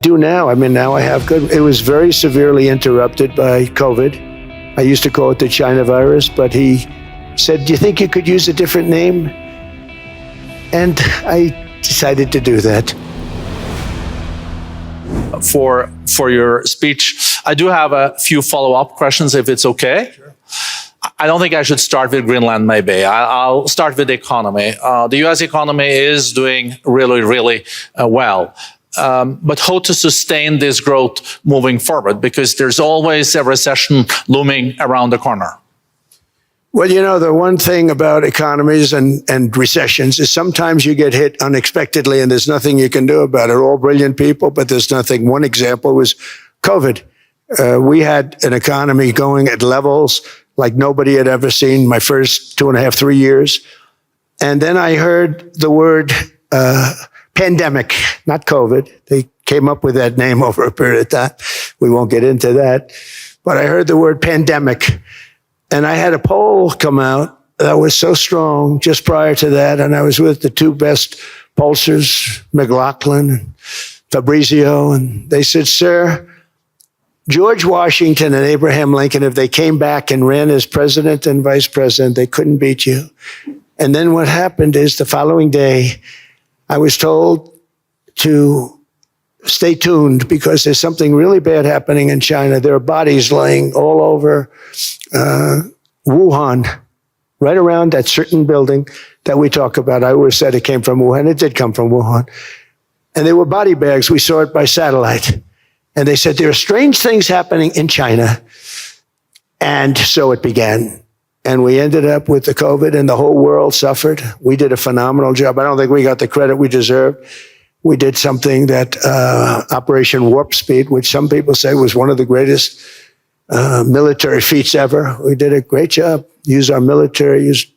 Do now. I mean, now I have good. It was very severely interrupted by COVID. I used to call it the China virus, but he said, "Do you think you could use a different name?" And I decided to do that. For your speech, I do have a few follow-up questions, if it's okay. Sure. I don't think I should start with Greenland, maybe. I'll start with the economy. The U.S. economy is doing really, really well. But how to sustain this growth moving forward? Because there's always a recession looming around the corner. Well, you know, the one thing about economies and recessions is sometimes you get hit unexpectedly and there's nothing you can do about it. All brilliant people, but there's nothing. One example was COVID. We had an economy going at levels like nobody had ever seen my first 2.5, 3 years. And then I heard the word pandemic, not COVID. They came up with that name over a period of time. We won't get into that. But I heard the word pandemic. And I had a poll come out that was so strong just prior to that. And I was with the two best pollsters, McLaughlin and Fabrizio. And they said, "Sir, George Washington and Abraham Lincoln, if they came back and ran as president and vice president, they couldn't beat you." And then what happened is the following day, I was told to stay tuned because there's something really bad happening in China. There are bodies laying all over Wuhan, right around that certain building that we talk about. I always said it came from Wuhan. It did come from Wuhan. And they were body bags. We saw it by satellite. And they said, there are strange things happening in China. And so it began. And we ended up with the COVID and the whole world suffered. We did a phenomenal job. I don't think we got the credit we deserved. We did something that Operation Warp Speed, which some people say was one of the greatest military feats ever. We did a great job. Used our military, used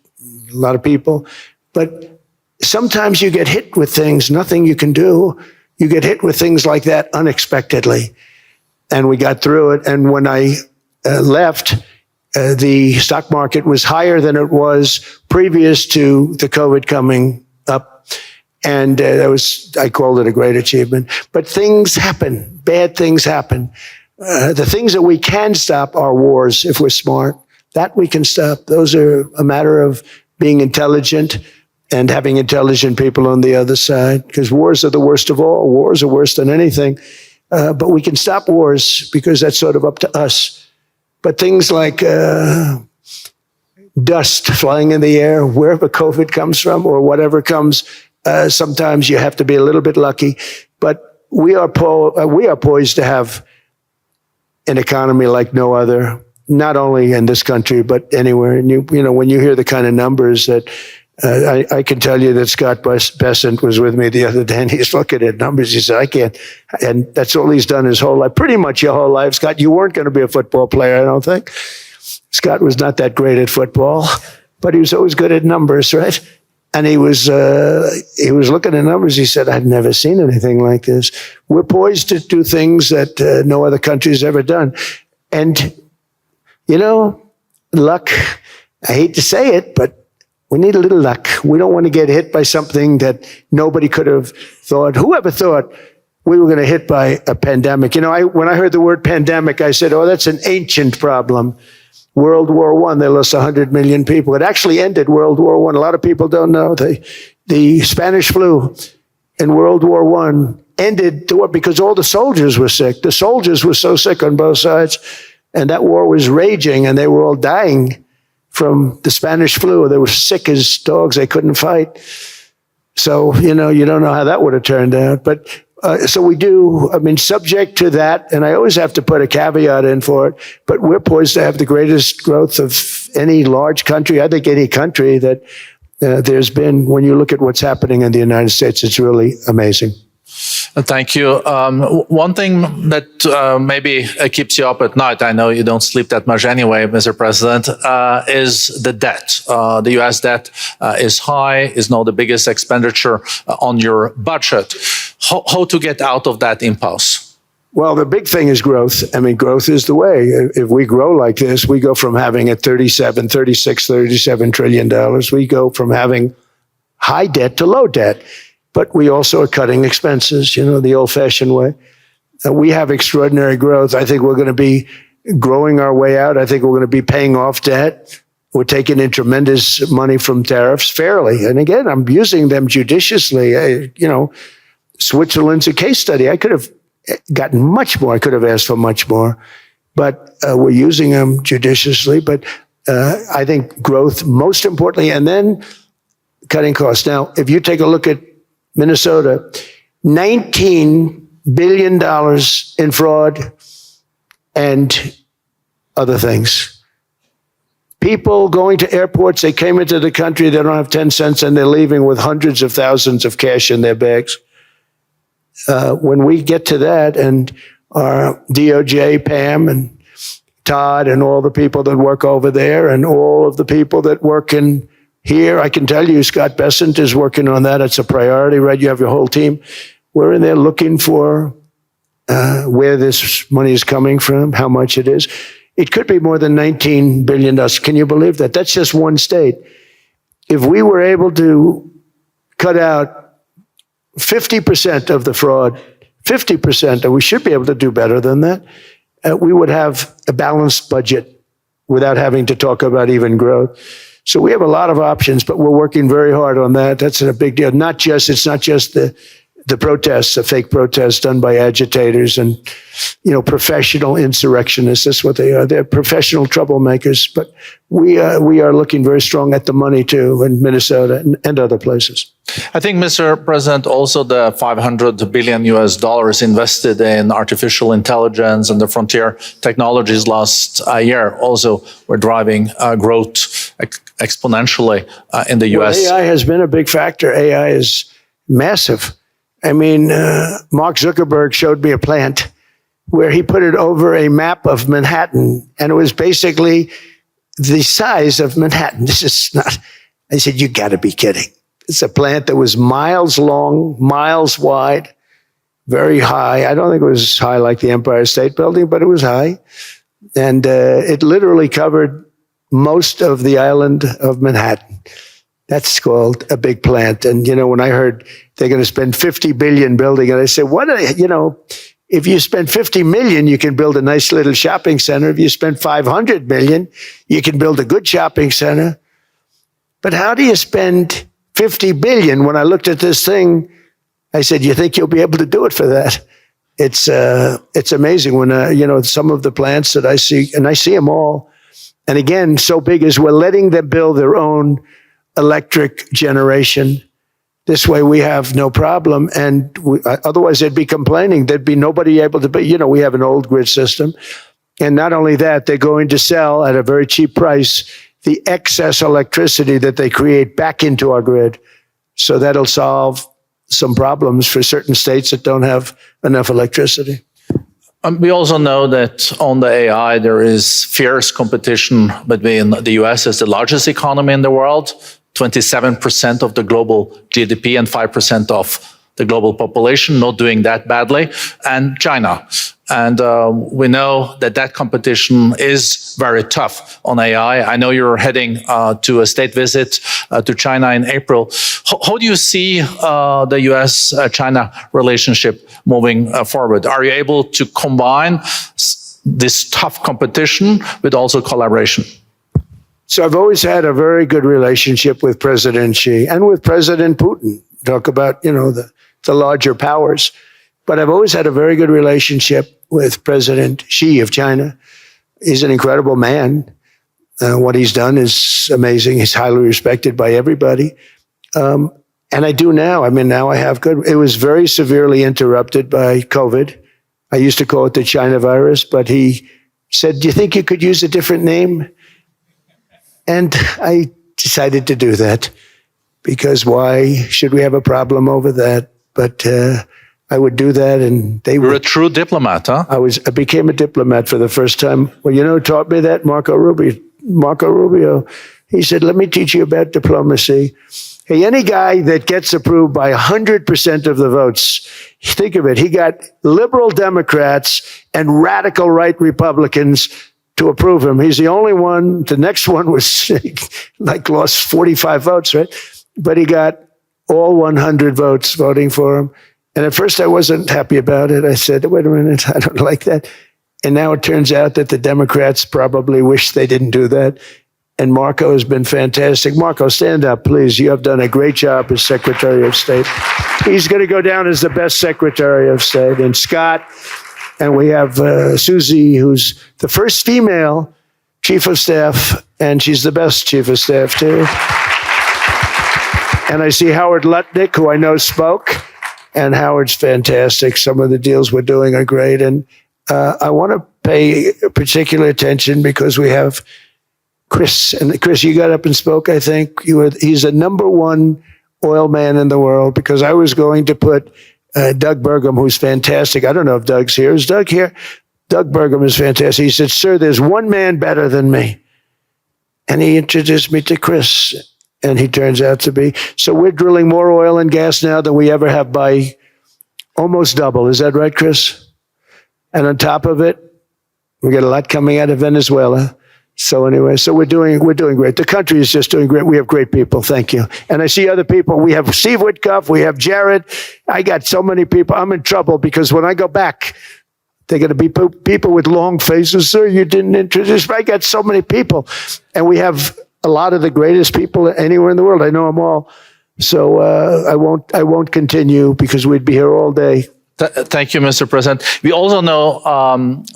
a lot of people. But sometimes you get hit with things, nothing you can do. You get hit with things like that unexpectedly. And we got through it. And when I left, the stock market was higher than it was previous to the COVID coming up. And I called it a great achievement. But things happen. Bad things happen. The things that we can stop are wars if we're smart. That we can stop. Those are a matter of being intelligent and having intelligent people on the other side. Because wars are the worst of all. Wars are worse than anything. But we can stop wars because that's sort of up to us. But things like dust flying in the air, wherever COVID comes from or whatever comes, sometimes you have to be a little bit lucky. But we are poised to have an economy like no other, not only in this country, but anywhere. And you know, when you hear the kind of numbers that I can tell you that Scott Bessent was with me the other day, and he's looking at numbers. He said, "I can't," and that's all he's done his whole life, pretty much your whole life. Scott, you weren't going to be a football player, I don't think. Scott was not that great at football, but he was always good at numbers, right? And he was looking at numbers. He said, "I've never seen anything like this." We're poised to do things that no other country's ever done, and you know, luck. I hate to say it, but we need a little luck. We don't want to get hit by something that nobody could have thought. Whoever thought we were going to hit by a pandemic? You know, when I heard the word pandemic, I said, "Oh, that's an ancient problem." World War I, they lost 100 million people. It actually ended World War I. A lot of people don't know. The Spanish flu in World War I ended the war because all the soldiers were sick. The soldiers were so sick on both sides, and that war was raging, and they were all dying from the Spanish flu. They were sick as dogs. They couldn't fight. So, you know, you don't know how that would have turned out. But so we do, I mean, subject to that, and I always have to put a caveat in for it, but we're poised to have the greatest growth of any large country. I think any country that there's been, when you look at what's happening in the United States, it's really amazing. Thank you. One thing that maybe keeps you up at night, I know you don't sleep that much anyway, Mr. President, is the debt. The U.S. debt is high, is now the biggest expenditure on your budget. How to get out of that impasse? Well, the big thing is growth. I mean, growth is the way. If we grow like this, we go from having a $37 trillion. We go from having high debt to low debt. But we also are cutting expenses, you know, the old-fashioned way. We have extraordinary growth. I think we're going to be growing our way out. I think we're going to be paying off debt. We're taking in tremendous money from tariffs fairly. And again, I'm using them judiciously. Switzerland's a case study. I could have gotten much more. I could have asked for much more, but we're using them judiciously. But I think growth, most importantly, and then cutting costs. Now, if you take a look at Minnesota, $19 billion in fraud and other things. People going to airports, they came into the country, they don't have 10 cents, and they're leaving with hundreds of thousands of cash in their bags. When we get to that, and our DOJ, Pam, and Todd, and all the people that work over there, and all of the people that work in here, I can tell you, Scott Bessent is working on that. It's a priority, right? You have your whole team. We're in there looking for where this money is coming from, how much it is. It could be more than $19 billion. Can you believe that? That's just one state. If we were able to cut out 50% of the fraud, 50%, and we should be able to do better than that, we would have a balanced budget without having to talk about even growth. So we have a lot of options, but we're working very hard on that. That's a big deal. It's not just the protests, the fake protests done by agitators and, professional insurrectionists. That's what they are. They're professional troublemakers. But we are looking very strong at the money too in Minnesota and other places. I think, Mr. President, also the $500 billion invested in artificial intelligence and the frontier technologies last year also were driving growth exponentially in the U.S. Well, AI has been a big factor. AI is massive. I mean, Mark Zuckerberg showed me a plant where he put it over a map of Manhattan, and it was basically the size of Manhattan. This is not, I said, you got to be kidding. It's a plant that was miles long, miles wide, very high. I don't think it was high like the Empire State Building, but it was high. And it literally covered most of the island of Manhattan. That's called a big plant. And, when I heard they're going to spend $50 billion building it, I said, if you spend $50 million, you can build a nice little shopping center. If you spend $500 million, you can build a good shopping center. But how do you spend $50 billion? When I looked at this thing, I said, you think you'll be able to do it for that? It's amazing when, some of the plants that I see, and I see them all. And again, so big as we're letting them build their own electric generation. This way we have no problem. And otherwise they'd be complaining. There'd be nobody able to, we have an old grid system. And not only that, they're going to sell at a very cheap price the excess electricity that they create back into our grid. So that'll solve some problems for certain states that don't have enough electricity. We also know that on the AI, there is fierce competition between the US as the largest economy in the world, 27% of the global GDP and 5% of the global population, not doing that badly, and China. And we know that competition is very tough on AI. I know you're heading to a state visit to China in April. How do you see the US-China relationship moving forward? Are you able to combine this tough competition with also collaboration? So I've always had a very good relationship with President Xi and with President Putin. Talk about, the larger powers. But I've always had a very good relationship with President Xi of China. He's an incredible man. What he's done is amazing. He's highly respected by everybody. And I do now. Now I have good. It was very severely interrupted by COVID. I used to call it the China virus, but he said, do you think you could use a different name? And I decided to do that because why should we have a problem over that? But I would do that, and they were. You're a true diplomat, huh? I became a diplomat for the first time. Well, who taught me that? Marco Rubio. He said, let me teach you about diplomacy. Hey, any guy that gets approved by 100% of the votes, think of it, he got liberal Democrats and radical right Republicans to approve him. He's the only one. The next one was lost 45 votes, right? But he got all 100 votes voting for him. And at first I wasn't happy about it. I said, wait a minute, I don't like that. And now it turns out that the Democrats probably wish they didn't do that. And Marco has been fantastic. Marco, stand up, please. You have done a great job as Secretary of State. He's going to go down as the best Secretary of State. And Scott, and we have Susie, who's the first female Chief of Staff, and she's the best Chief of Staff, too. And I see Howard Lutnick, who I know spoke, and Howard's fantastic. Some of the deals we're doing are great. And I want to pay particular attention because we have Chris. And Chris, you got up and spoke, I think. He's the #1 oil man in the world, because I was going to put Doug Burgum, who's fantastic. I don't know if Doug's here. Is Doug here? Doug Burgum is fantastic. He said, sir, there's one man better than me. And he introduced me to Chris. And he turns out to be. So we're drilling more oil and gas now than we ever have, by almost double. Is that right, Chris? And on top of it, we get a lot coming out of Venezuela. So anyway, so we're doing great. The country is just doing great. We have great people. Thank you. And I see other people. We have Steve Witkoff. We have Jared. I got so many people. I'm in trouble because when I go back, they're going to be people with long faces. Sir, you didn't introduce me. I got so many people. And we have a lot of the greatest people anywhere in the world. I know them all. So I won't continue because we'd be here all day. Thank you, Mr. President. We also know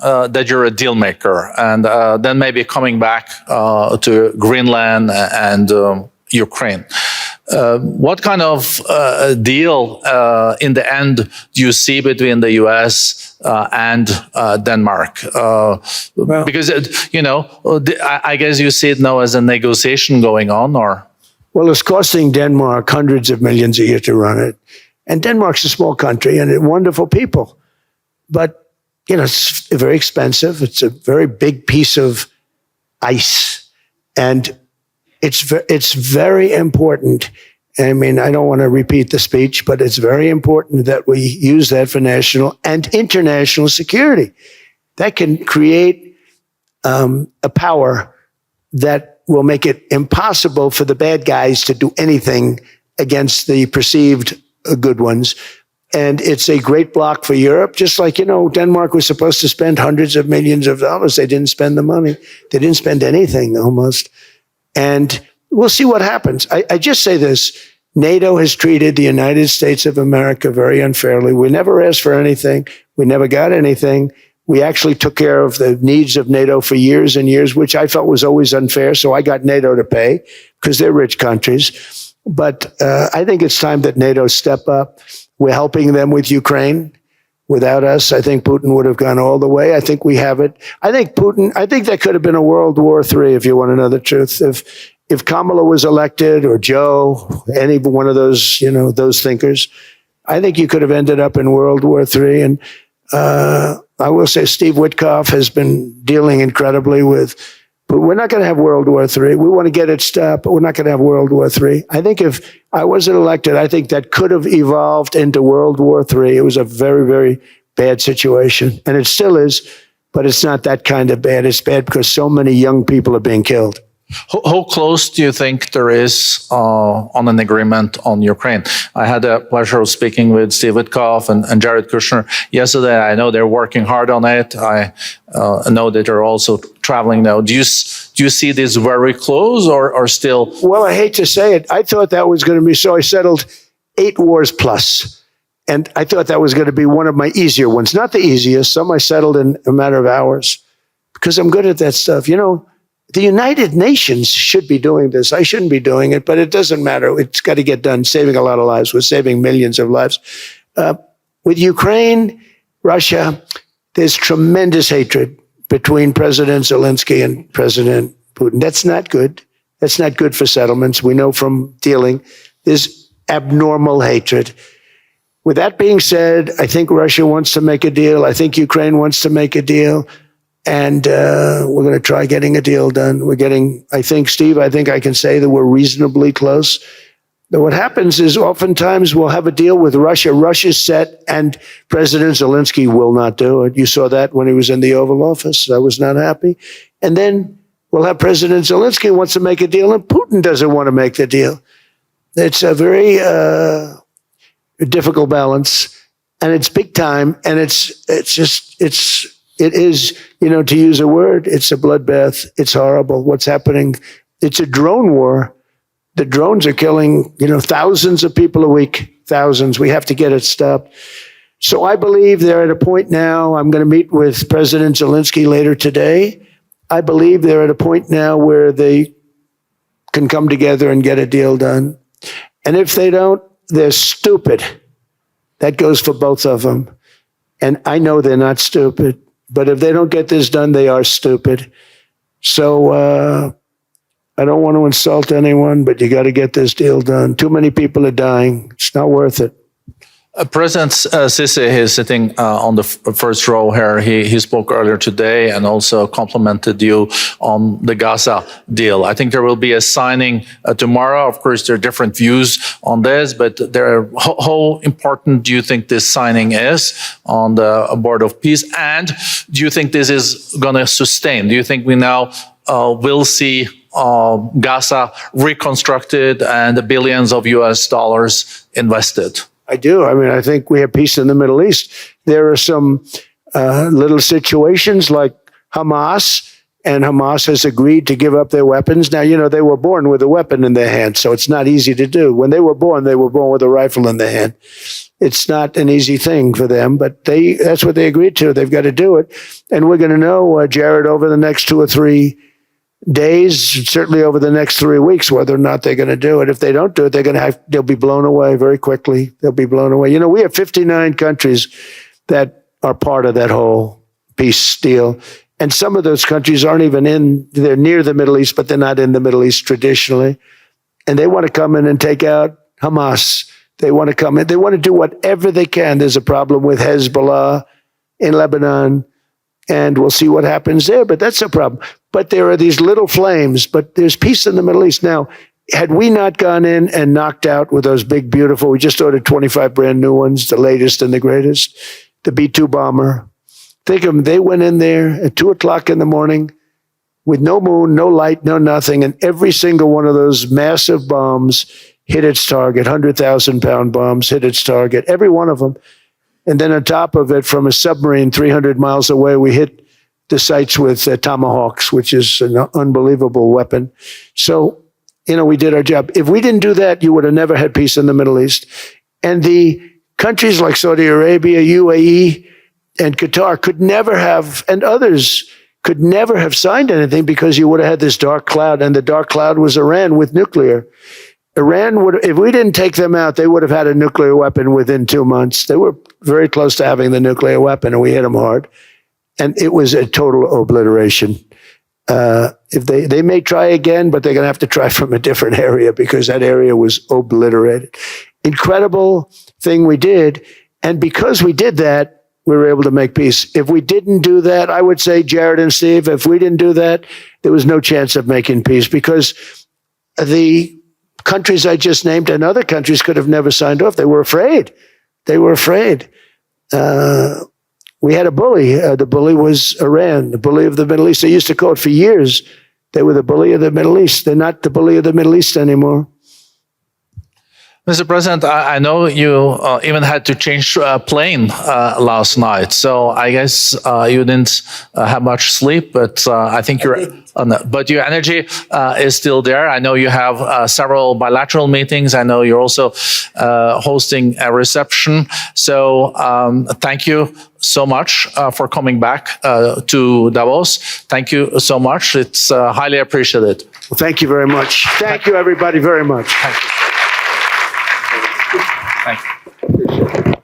that you're a deal maker, and then maybe coming back to Greenland and Ukraine. What kind of deal in the end do you see between the U.S. And Denmark? Because, I guess you see it now as a negotiation going on, or? Well, it's costing Denmark hundreds of millions a year to run it. And Denmark's a small country and wonderful people. But, it's very expensive. It's a very big piece of ice. And it's very important. I mean, I don't want to repeat the speech, but it's very important that we use that for national and international security. That can create a power that will make it impossible for the bad guys to do anything against the perceived good ones. And it's a great block for Europe. Just like, Denmark was supposed to spend hundreds of millions of dollars. They didn't spend the money. They didn't spend anything almost. And we'll see what happens. I just say this. NATO has treated the United States of America very unfairly. We never asked for anything. We never got anything. We actually took care of the needs of NATO for years and years, which I felt was always unfair. So I got NATO to pay because they're rich countries. But I think it's time that NATO step up. We're helping them with Ukraine. Without us, I think Putin would have gone all the way. I think we have it. I think that could have been a World War III, if you want to know the truth. If Kamala was elected, or Joe, any one of those, those thinkers, I think you could have ended up in World War III. And I will say Steve Witkoff has been dealing incredibly with. But we're not going to have World War III. We want to get it stopped, but we're not going to have World War III. I think if I wasn't elected, I think that could have evolved into World War III. It was a very, very bad situation. And it still is, but it's not that kind of bad. It's bad because so many young people are being killed. How close do you think there is on an agreement on Ukraine? I had the pleasure of speaking with Steve Witkoff and Jared Kushner yesterday. I know they're working hard on it. I know that they're also traveling now. Do you see this very close or still? Well, I hate to say it. I thought that was going to be so. I settled 8 wars plus. And I thought that was going to be one of my easier ones. Not the easiest. Some I settled in a matter of hours because I'm good at that stuff. The United Nations should be doing this. I shouldn't be doing it, but it doesn't matter. It's got to get done, saving a lot of lives. We're saving millions of lives. With Ukraine, Russia, there's tremendous hatred between President Zelensky and President Putin. That's not good. That's not good for settlements. We know from dealing. There's abnormal hatred. With that being said, I think Russia wants to make a deal. I think Ukraine wants to make a deal. And we're going to try getting a deal done. I think I can say that we're reasonably close. But what happens is oftentimes we'll have a deal with Russia. Russia's set, and President Zelensky will not do it. You saw that when he was in the Oval Office. I was not happy. And then we'll have President Zelensky wants to make a deal, and Putin doesn't want to make the deal. It's a very difficult balance. and it's big time, and it is, to use a word, it's a bloodbath. It's horrible what's happening. It's a drone war. The drones are killing, thousands of people a week, thousands. We have to get it stopped. So I believe they're at a point now. I'm going to meet with President Zelensky later today. I believe they're at a point now where they can come together and get a deal done. And if they don't, they're stupid. That goes for both of them. And I know they're not stupid, but if they don't get this done, they are stupid. So I don't want to insult anyone, but you got to get this deal done. Too many people are dying. It's not worth it. President Sisi is sitting on the first row here. He spoke earlier today and also complimented you on the Gaza deal. I think there will be a signing tomorrow. Of course, there are different views on this, but how important do you think this signing is on the board of peace? And do you think this is going to sustain? Do you think we now will see Gaza reconstructed and the billions of US dollars invested? I do. I mean, I think we have peace in the Middle East. There are some little situations like Hamas, and Hamas has agreed to give up their weapons. Now, they were born with a weapon in their hand, so it's not easy to do. When they were born with a rifle in their hand. It's not an easy thing for them, but that's what they agreed to. They've got to do it. And we're going to know, Jared, over the next 2 or 3 days, certainly over the next 3 weeks, whether or not they're going to do it. If they don't do it, they'll be blown away very quickly. They'll be blown away. We have 59 countries that are part of that whole peace deal. And some of those countries aren't even they're near the Middle East, but they're not in the Middle East traditionally. And they want to come in and take out Hamas. They want to come in. They want to do whatever they can. There's a problem with Hezbollah in Lebanon, and we'll see what happens there, but that's a problem. But there are these little flames, but there's peace in the Middle East. Now, had we not gone in and knocked out with those big, beautiful, we just ordered 25 brand new ones, the latest and the greatest, the B-2 bomber. Think of them, they went in there at 2 o'clock in the morning with no moon, no light, no nothing, and every single one of those massive bombs hit its target, 100,000-pound bombs hit its target, every one of them. And then on top of it, from a submarine 300 miles away, we hit the sites with tomahawks, which is an unbelievable weapon. So, we did our job. If we didn't do that, you would have never had peace in the Middle East. And the countries like Saudi Arabia, UAE, and Qatar could never have, and others could never have signed anything because you would have had this dark cloud, and the dark cloud was Iran with nuclear. Iran would, if we didn't take them out, they would have had a nuclear weapon within 2 months. They were very close to having the nuclear weapon, and we hit them hard. And it was a total obliteration. If they may try again, but they're going to have to try from a different area because that area was obliterated. Incredible thing we did. And because we did that, we were able to make peace. If we didn't do that, I would say, Jared and Steve, if we didn't do that, there was no chance of making peace because the countries I just named and other countries could have never signed off. They were afraid. They were afraid. We had a bully. The bully was Iran, the bully of the Middle East. They used to call it for years. They were the bully of the Middle East. They're not the bully of the Middle East anymore. Mr. President, I know you even had to change plane last night, so I guess you didn't have much sleep. But I think but your energy is still there. I know you have several bilateral meetings. I know you're also hosting a reception. So thank you so much for coming back to Davos. Thank you so much. It's highly appreciated. Well, thank you very much. Thank you, everybody, very much. Thank you. Thank you.